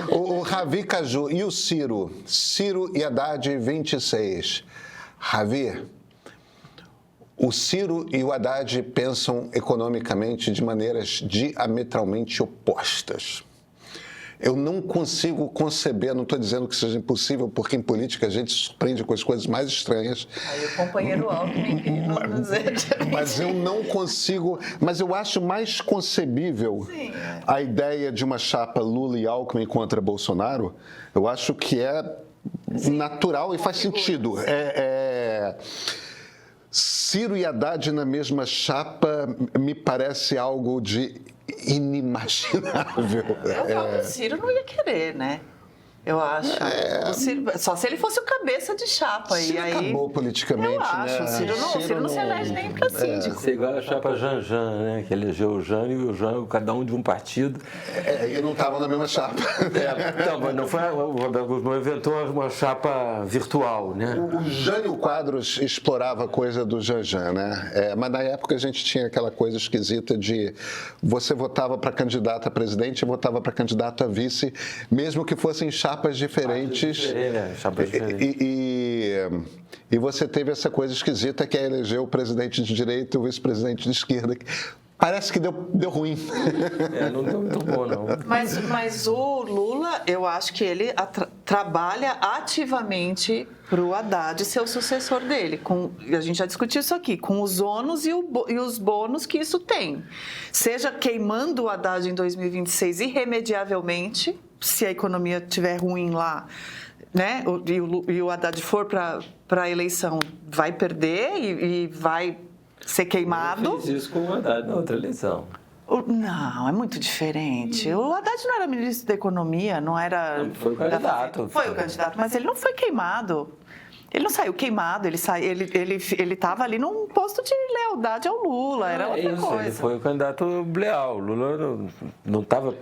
O Ravi Caju e o Ciro? Ciro e Haddad, 26. Ravi, o Ciro e o Haddad pensam economicamente de maneiras diametralmente opostas. Eu não consigo conceber, não estou dizendo que seja impossível, porque em política a gente se surpreende com as coisas mais estranhas. Aí o companheiro Alckmin veio nos dizer. Mas eu não consigo, mas eu acho mais concebível a ideia de uma chapa Lula e Alckmin contra Bolsonaro. Eu acho que é natural e faz sentido. Ciro e Haddad na mesma chapa me parece algo de inimaginável. Eu falo que o Ciro não ia querer, né? Eu acho. O Ciro, só se ele fosse o cabeça de chapa. Ciro e aí acabou politicamente, eu acho, né? O Ciro não se elege nem para síndico. Isso é igual a chapa Janjan, né? Que elegeu o Jânio e o Jânio, cada um de um partido. E não estavam na mesma chapa. Então, mas não foi, o Roberto Guzmão inventou uma chapa virtual, né? O Jânio Quadros explorava a coisa do Janjan, né? Mas na época a gente tinha aquela coisa esquisita de você votava para candidato a presidente e votava para candidato a vice, mesmo que fossem chapas diferentes. Chapas diferentes. E você teve essa coisa esquisita que é eleger o presidente de direita e o vice-presidente de esquerda. Parece que deu ruim. Não deu muito bom, não. Mas o Lula, eu acho que ele trabalha ativamente para o Haddad ser o sucessor dele. A gente já discutiu isso aqui, com os ônus e os bônus que isso tem. Seja queimando o Haddad em 2026 irremediavelmente, se a economia estiver ruim lá, né? E o Haddad for para a eleição, vai perder e vai ser queimado. Eu fiz isso com o Haddad na outra eleição. Não, é muito diferente. O Haddad não era ministro da Economia, não era... Não, foi o candidato. Foi o candidato, mas ele não foi queimado. Ele não saiu queimado, ele estava ali num posto de lealdade ao Lula, era outra coisa. Ele foi o candidato leal. O Lula não estava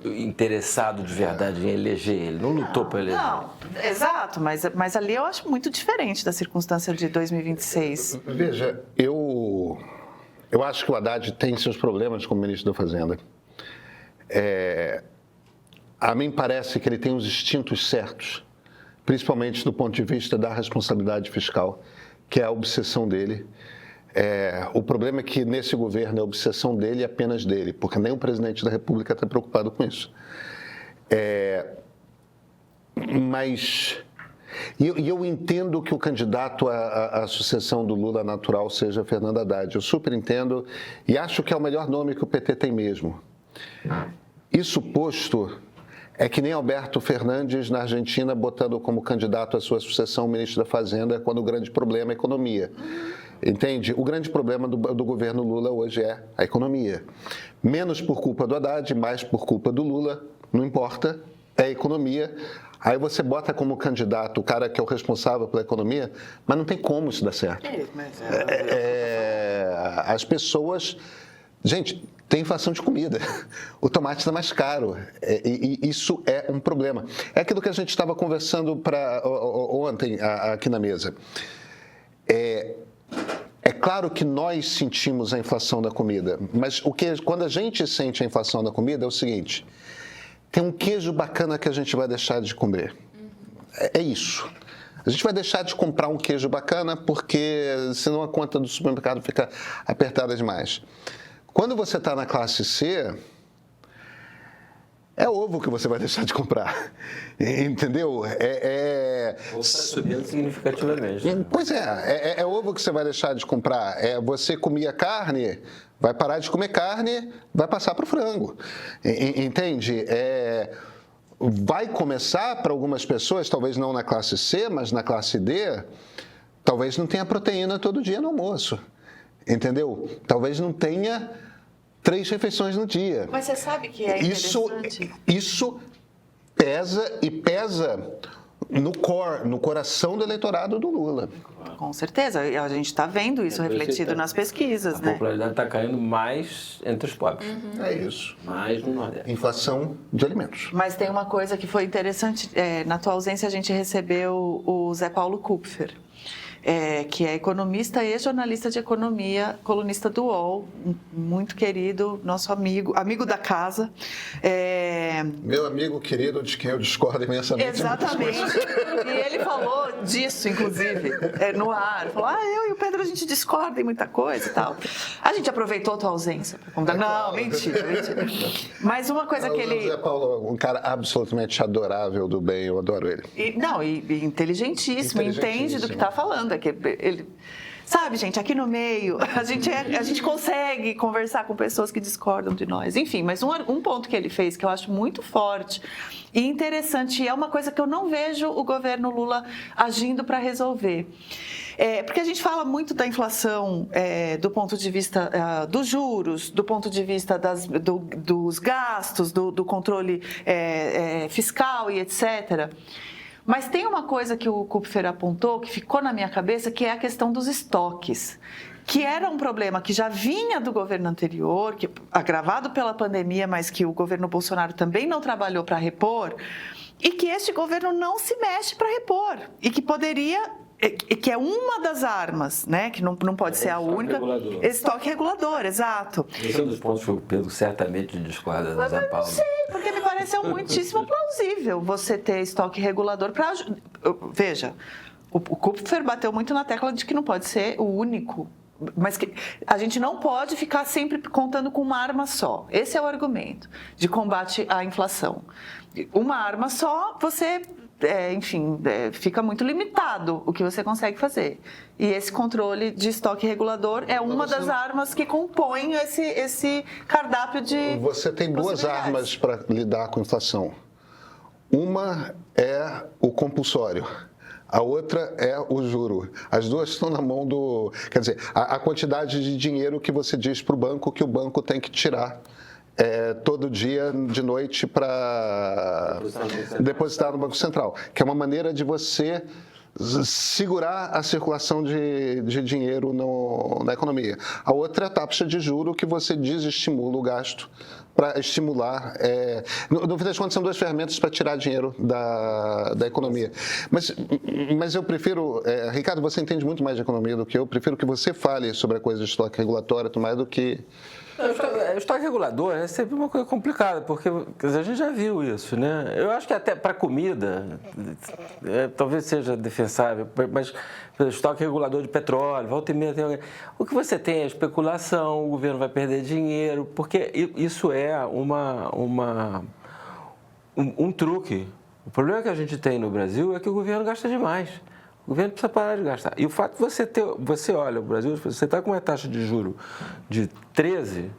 interessado de verdade em eleger ele, não lutou para eleger. Não, exato, mas ali eu acho muito diferente da circunstância de 2026. Veja, eu acho que o Haddad tem seus problemas como ministro da Fazenda. A mim parece que ele tem os instintos certos, principalmente do ponto de vista da responsabilidade fiscal, que é a obsessão dele. O problema é que nesse governo a obsessão dele é apenas dele, porque nem o presidente da República está preocupado com isso. Mas eu entendo que o candidato à sucessão do Lula natural seja Fernando Haddad. Eu super entendo e acho que é o melhor nome que o PT tem mesmo. Isso posto, é que nem Alberto Fernandes na Argentina botando como candidato à sua sucessão o ministro da Fazenda quando o grande problema é a economia. Entende? O grande problema do governo Lula hoje é a economia. Menos por culpa do Haddad, mais por culpa do Lula, não importa, é a economia. Aí você bota como candidato o cara que é o responsável pela economia, mas não tem como isso dar certo. As pessoas... Gente, tem inflação de comida. O tomate está mais caro. E isso é um problema. É aquilo que a gente estava conversando ontem aqui na mesa. É claro que nós sentimos a inflação da comida, mas quando a gente sente a inflação da comida é o seguinte: tem um queijo bacana que a gente vai deixar de comer. É isso. A gente vai deixar de comprar um queijo bacana porque senão a conta do supermercado fica apertada demais. Quando você está na classe C, é ovo que você vai deixar de comprar, entendeu? Ou está subindo significativamente. Pois é ovo que você vai deixar de comprar. Você comia carne, vai parar de comer carne, vai passar para o frango, entende? Vai começar para algumas pessoas, talvez não na classe C, mas na classe D, talvez não tenha proteína todo dia no almoço. Entendeu? Talvez não tenha 3 refeições no dia. Mas você sabe que é interessante? Isso pesa no coração do eleitorado do Lula. Com certeza. A gente está vendo isso refletido nas pesquisas, né? A popularidade está caindo mais entre os pobres. É isso. Mais no Nordeste. Inflação de alimentos. Mas tem uma coisa que foi interessante. Na tua ausência, a gente recebeu o Zé Paulo Kupfer. que é economista e jornalista de economia, colunista do UOL, muito querido, nosso amigo da casa. Meu amigo querido, de quem eu discordo imensamente. Exatamente. E ele falou disso, inclusive, no ar. Falou, eu e o Pedro, a gente discorda em muita coisa e tal. A gente aproveitou a tua ausência para contar. Não, mentira. Mas uma coisa que ele... José Paulo, um cara absolutamente adorável do bem, eu adoro ele. E inteligentíssimo, entende do que está falando. É que ele... Sabe, gente, aqui no meio, a gente consegue conversar com pessoas que discordam de nós. Enfim, mas um ponto que ele fez que eu acho muito forte e interessante, e é uma coisa que eu não vejo o governo Lula agindo para resolver. Porque a gente fala muito da inflação do ponto de vista dos juros, do ponto de vista dos gastos, do controle fiscal e etc. Mas tem uma coisa que o Kupfer apontou, que ficou na minha cabeça, que é a questão dos estoques, que era um problema que já vinha do governo anterior, agravado pela pandemia, mas que o governo Bolsonaro também não trabalhou para repor, e que este governo não se mexe para repor, e que poderia... que é uma das armas, né? Que não pode ser a única. Regulador. Estoque regulador, exato. Esse é um dos pontos que o Pedro certamente discorda da Zé Paulo. Não sei, porque me pareceu muitíssimo plausível você ter estoque regulador para... Veja, o Kupfer bateu muito na tecla de que não pode ser o único, mas que a gente não pode ficar sempre contando com uma arma só. Esse é o argumento de combate à inflação. Uma arma só, você... fica muito limitado o que você consegue fazer. E esse controle de estoque regulador é uma das armas que compõem esse cardápio de... Você tem duas armas para lidar com a inflação. Uma é o compulsório. A outra é o juro. As duas estão na mão do... Quer dizer, a quantidade de dinheiro que você diz para o banco que o banco tem que tirar todo dia de noite para depositar no Banco Central, que é uma maneira de você segurar a circulação de dinheiro na economia. A outra é a taxa de juro, que você desestimula o gasto para estimular. No fim das contas, são duas ferramentas para tirar dinheiro da economia. Mas eu prefiro, Ricardo, você entende muito mais de economia do que eu prefiro que você fale sobre a coisa de estoque regulatório, mais do que... O estoque regulador é sempre uma coisa complicada, porque a gente já viu isso, né? Eu acho que até para comida, talvez seja defensável, mas estoque regulador de petróleo, volta e meia tem... O que você tem é especulação, o governo vai perder dinheiro, porque isso é um truque. O problema que a gente tem no Brasil é que o governo gasta demais. O governo precisa parar de gastar. E o fato de você olha, o Brasil, você está com uma taxa de juro de 13,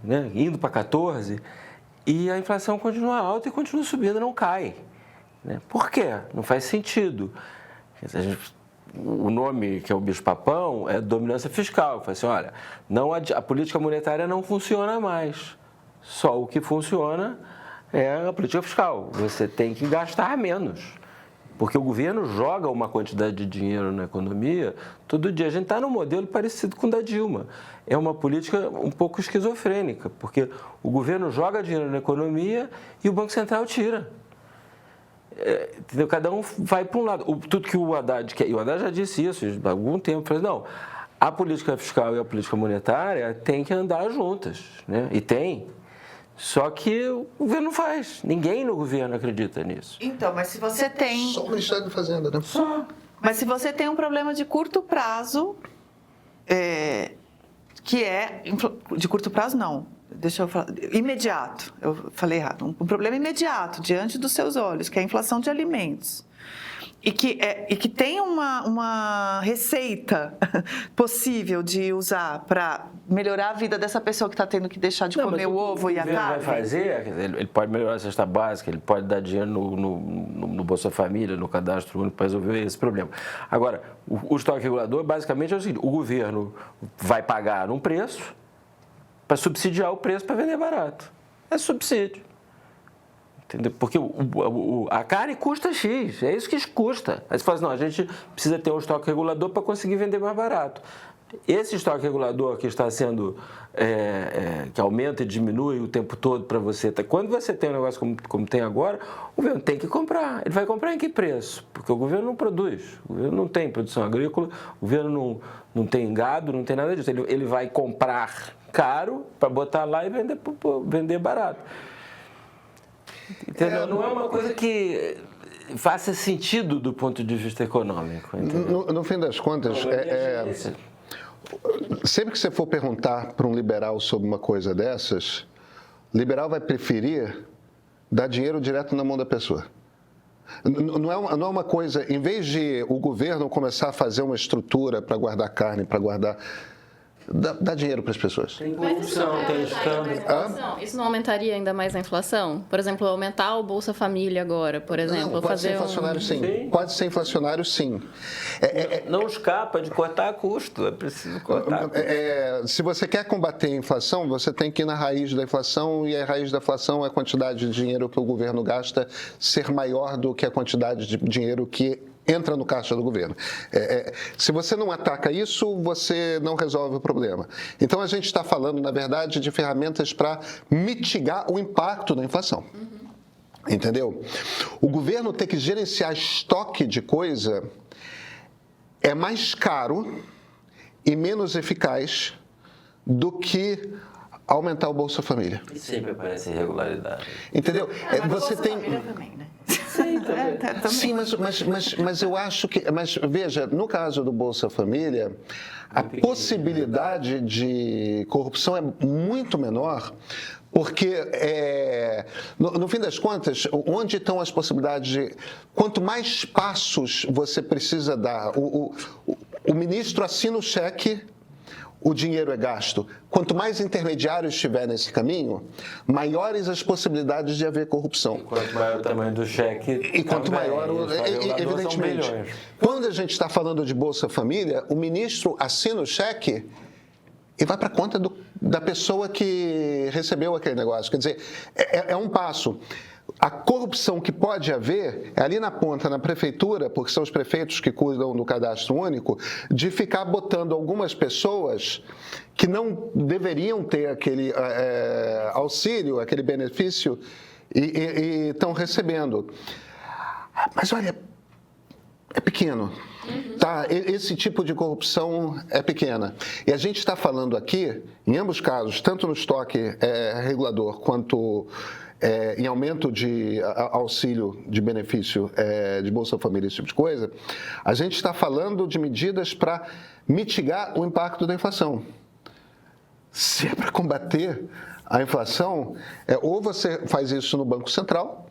né, indo para 14, e a inflação continua alta e continua subindo, não cai. Né? Por quê? Não faz sentido. O nome, que é o bicho-papão, é dominância fiscal. Fala assim, olha, a política monetária não funciona mais. Só o que funciona é a política fiscal. Você tem que gastar menos. Porque o governo joga uma quantidade de dinheiro na economia todo dia. A gente está num modelo parecido com o da Dilma. É uma política um pouco esquizofrênica, porque o governo joga dinheiro na economia e o Banco Central tira. Entendeu? Cada um vai para um lado. Tudo que o Haddad quer, e o Haddad já disse isso há algum tempo, falou, não, a política fiscal e a política monetária têm que andar juntas, né? E tem. Só que o governo não faz. Ninguém no governo acredita nisso. Então, mas se você tem... Só o Ministério da Fazenda, né? Só. Mas se você tem um problema de curto prazo, que é... De curto prazo, não. Deixa eu falar... Imediato. Eu falei errado. Um problema imediato, diante dos seus olhos, que é a inflação de alimentos. E que tem uma receita possível de usar para melhorar a vida dessa pessoa que está tendo que deixar de comer o ovo e a carne. Vai fazer, ele pode melhorar a cesta básica, ele pode dar dinheiro no Bolsa Família, no cadastro único para resolver esse problema. Agora, o estoque regulador basicamente é o seguinte, o governo vai pagar um preço para subsidiar o preço para vender barato. É subsídio. Entendeu? Porque a carne custa X, é isso que custa. Aí você fala assim, não, a gente precisa ter um estoque regulador para conseguir vender mais barato. esse estoque regulador que está sendo, que aumenta e diminui o tempo todo para você, quando você tem um negócio como tem agora, o governo tem que comprar. Ele vai comprar em que preço? Porque o governo não produz, o governo não tem produção agrícola, o governo não tem gado, não tem nada disso. Ele vai comprar caro para botar lá e vender barato. Entendeu? Não é uma coisa que faça sentido do ponto de vista econômico. No fim das contas, sempre que você for perguntar para um liberal sobre uma coisa dessas, o liberal vai preferir dar dinheiro direto na mão da pessoa. Não é uma coisa, em vez de o governo começar a fazer uma estrutura para guardar carne, para guardar... Dá dinheiro para as pessoas. Tem corrupção, tem escândalo. Isso não aumentaria ainda mais a inflação? Por exemplo, aumentar o Bolsa Família agora, por exemplo? Não, pode ser inflacionário, sim. Pode ser inflacionário, sim. Não escapa de cortar custo, é preciso cortar custo. Se você quer combater a inflação, você tem que ir na raiz da inflação, e a raiz da inflação é a quantidade de dinheiro que o governo gasta ser maior do que a quantidade de dinheiro que entra no caixa do governo. Se você não ataca isso, você não resolve o problema. Então, a gente está falando, na verdade, de ferramentas para mitigar o impacto da inflação. Entendeu? O governo ter que gerenciar estoque de coisa é mais caro e menos eficaz do que aumentar o Bolsa Família. E sempre aparece irregularidade. Entendeu? Você tem... também, né? Sim, mas eu acho que... Mas veja, no caso do Bolsa Família, a possibilidade de corrupção é muito menor, porque, no fim das contas, onde estão as possibilidades de... Quanto mais passos você precisa dar, o ministro assina o cheque, o dinheiro é gasto. Quanto mais intermediários estiver nesse caminho, maiores as possibilidades de haver corrupção. E quanto maior o tamanho do cheque... E quanto maior, evidentemente. Quando a gente está falando de Bolsa Família, o ministro assina o cheque e vai para a conta da pessoa que recebeu aquele negócio. Quer dizer, é um passo. A corrupção que pode haver é ali na ponta, na prefeitura, porque são os prefeitos que cuidam do cadastro único, de ficar botando algumas pessoas que não deveriam ter aquele auxílio, aquele benefício, e estão recebendo. Mas olha, é pequeno. Tá? Esse tipo de corrupção é pequena. E a gente está falando aqui, em ambos casos, tanto no estoque regulador quanto em aumento de auxílio de benefício de Bolsa Família, esse tipo de coisa, a gente está falando de medidas para mitigar o impacto da inflação. Se é para combater a inflação, ou você faz isso no Banco Central,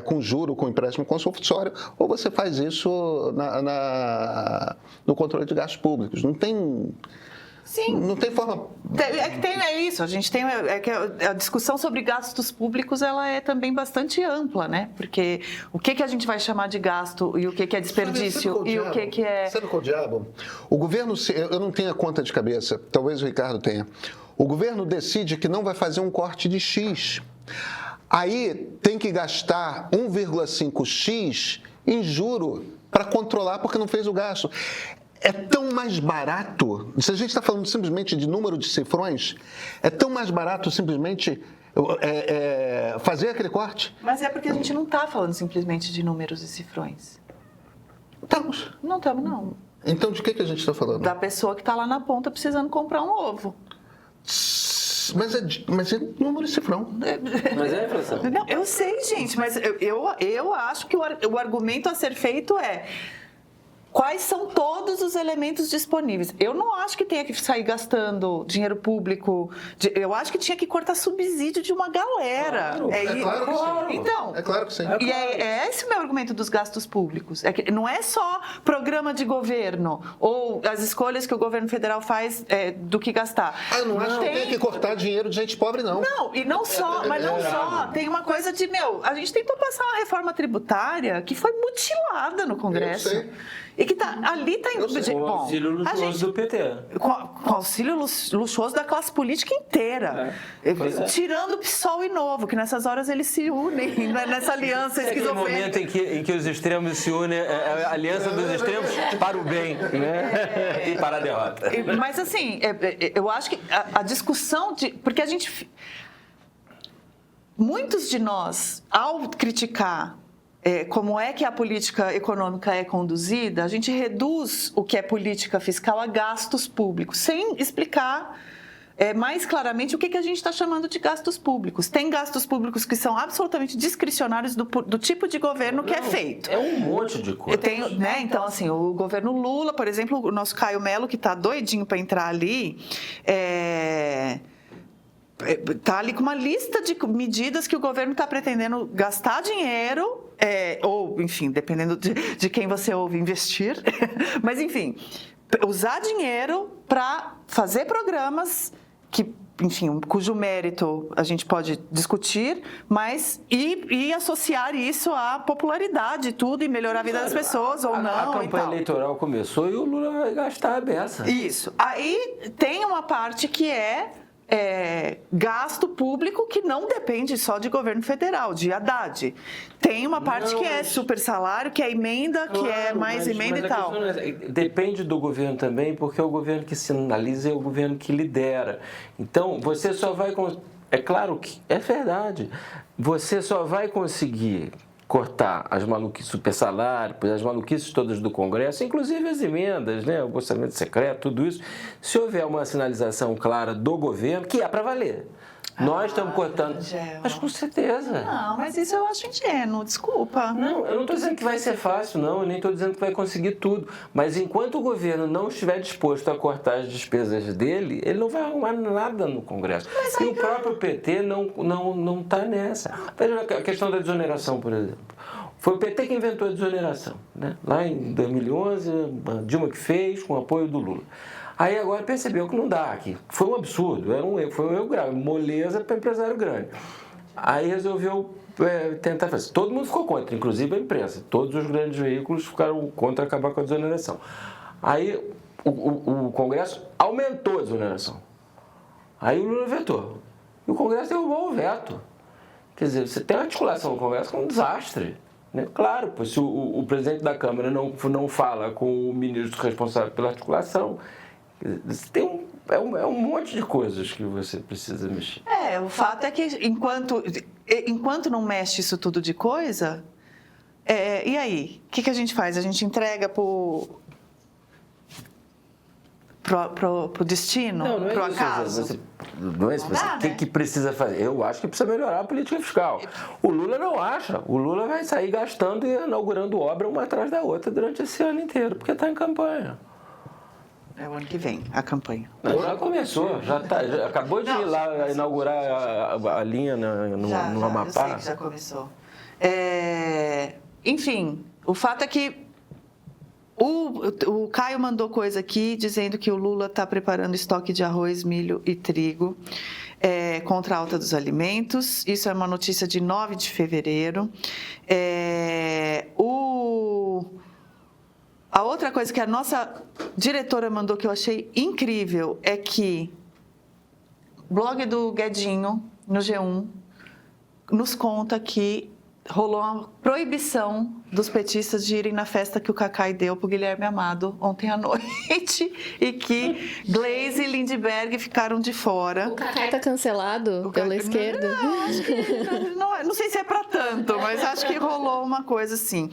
com juro, com empréstimo compulsório, ou você faz isso no controle de gastos públicos. Não tem... Sim. Não tem forma... É isso, a gente tem... a discussão sobre gastos públicos, ela é também bastante ampla, né? Porque o que a gente vai chamar de gasto e o que é desperdício e o que é... Sabe qual é o diabo? O governo, eu não tenho a conta de cabeça, talvez o Ricardo tenha. O governo decide que não vai fazer um corte de X. Aí tem que gastar 1,5x em juro para controlar porque não fez o gasto. É tão mais barato, se a gente está falando simplesmente de número de cifrões, é tão mais barato simplesmente fazer aquele corte. Mas é porque a gente não está falando simplesmente de números e cifrões. Estamos. Não estamos, não. Então de que a gente está falando? Da pessoa que está lá na ponta precisando comprar um ovo. Mas é número e cifrão. Mas é inflação. Não, eu sei, gente, mas eu acho que o argumento a ser feito é... Quais são todos os elementos disponíveis? Eu não acho que tenha que sair gastando dinheiro público. Eu acho que tinha que cortar subsídio de uma galera. Claro que sim. Então, é claro que sim. E é esse o meu argumento dos gastos públicos. É que não é só programa de governo ou as escolhas que o governo federal faz do que gastar. Eu não acho que tem que cortar dinheiro de gente pobre, não. Não, e não só, mas não só. Tem uma coisa de, a gente tentou passar uma reforma tributária que foi mutilada no Congresso. Eu sei. E E que ali está... Com o auxílio luxuoso do PT. Com auxílio luxuoso da classe política inteira. Pois é. Tirando o PSOL e Novo, que nessas horas eles se unem nessa aliança É aquele momento em que os extremos se unem, a aliança dos extremos para o bem, né? E para a derrota. Mas assim, eu acho que a discussão porque a gente... Muitos de nós, ao criticar como é que a política econômica é conduzida, a gente reduz o que é política fiscal a gastos públicos, sem explicar mais claramente o que a gente está chamando de gastos públicos. Tem gastos públicos que são absolutamente discricionários do tipo de governo que é feito. É um monte de coisa. Então, assim, o governo Lula, por exemplo, o nosso Caio Melo, que está doidinho para entrar ali, está ali com uma lista de medidas que o governo está pretendendo gastar dinheiro, ou, enfim, dependendo de quem você ouve, investir, mas, enfim, usar dinheiro para fazer programas que, enfim, cujo mérito a gente pode discutir, mas e associar isso à popularidade e tudo, e melhorar a vida das pessoas ou não. A campanha eleitoral começou e o Lula vai gastar a beça. Isso. Aí tem uma parte que gasto público que não depende só de governo federal, de Haddad. Tem uma parte que é super salário, que é emenda, que é mais emenda e tal. Depende do governo também, porque é o governo que sinaliza e é o governo que lidera. Então, você só vai... É claro que é verdade. Você só vai conseguir cortar as maluquices, super salário, as maluquices todas do Congresso, inclusive as emendas, né, o orçamento secreto, tudo isso, se houver uma sinalização clara do governo, que é para valer. Nós estamos cortando. Mas com certeza. Não, mas isso eu acho ingênuo, desculpa. Não, eu não estou dizendo que vai ser fácil, não, eu nem estou dizendo que vai conseguir tudo. Mas enquanto o governo não estiver disposto a cortar as despesas dele, ele não vai arrumar nada no Congresso. E o próprio PT não está nessa. Veja a questão da desoneração, por exemplo. Foi o PT que inventou a desoneração, né? Lá em 2011, a Dilma que fez, com o apoio do Lula. Aí agora percebeu que não dá aqui. Foi um absurdo, foi um erro grave, moleza para empresário grande. Aí resolveu tentar fazer. Todo mundo ficou contra, inclusive a imprensa. Todos os grandes veículos ficaram contra acabar com a desoneração. Aí o Congresso aumentou a desoneração. Aí o Lula vetou. E o Congresso derrubou o veto. Quer dizer, você tem uma articulação no Congresso que é um desastre. Né? Claro, se o presidente da Câmara não fala com o ministro responsável pela articulação, tem um monte de coisas que você precisa mexer. O fato é que enquanto não mexe isso tudo de coisa, e aí? O que a gente faz? A gente entrega pro destino? Não é pro isso, acaso? Não é isso. O que precisa fazer? Eu acho que precisa melhorar a política fiscal. O Lula não acha. O Lula vai sair gastando e inaugurando obra uma atrás da outra durante esse ano inteiro, porque está em campanha. É o ano que vem, a campanha. Não, já começou, já acabou de ir lá inaugurar a linha no Amapá. Eu sei que já começou. Enfim, o fato é que o Caio mandou coisa aqui dizendo que o Lula está preparando estoque de arroz, milho e trigo contra a alta dos alimentos. Isso é uma notícia de 9 de fevereiro. A outra coisa que a nossa diretora mandou que eu achei incrível é que o blog do Guedinho, no G1, nos conta que rolou uma proibição dos petistas de irem na festa que o Cacai deu para o Guilherme Amado ontem à noite e que Gleisi e Lindbergh ficaram de fora. O Cacai está cancelado pela esquerda? Não sei se é para tanto, mas acho que rolou uma coisa assim.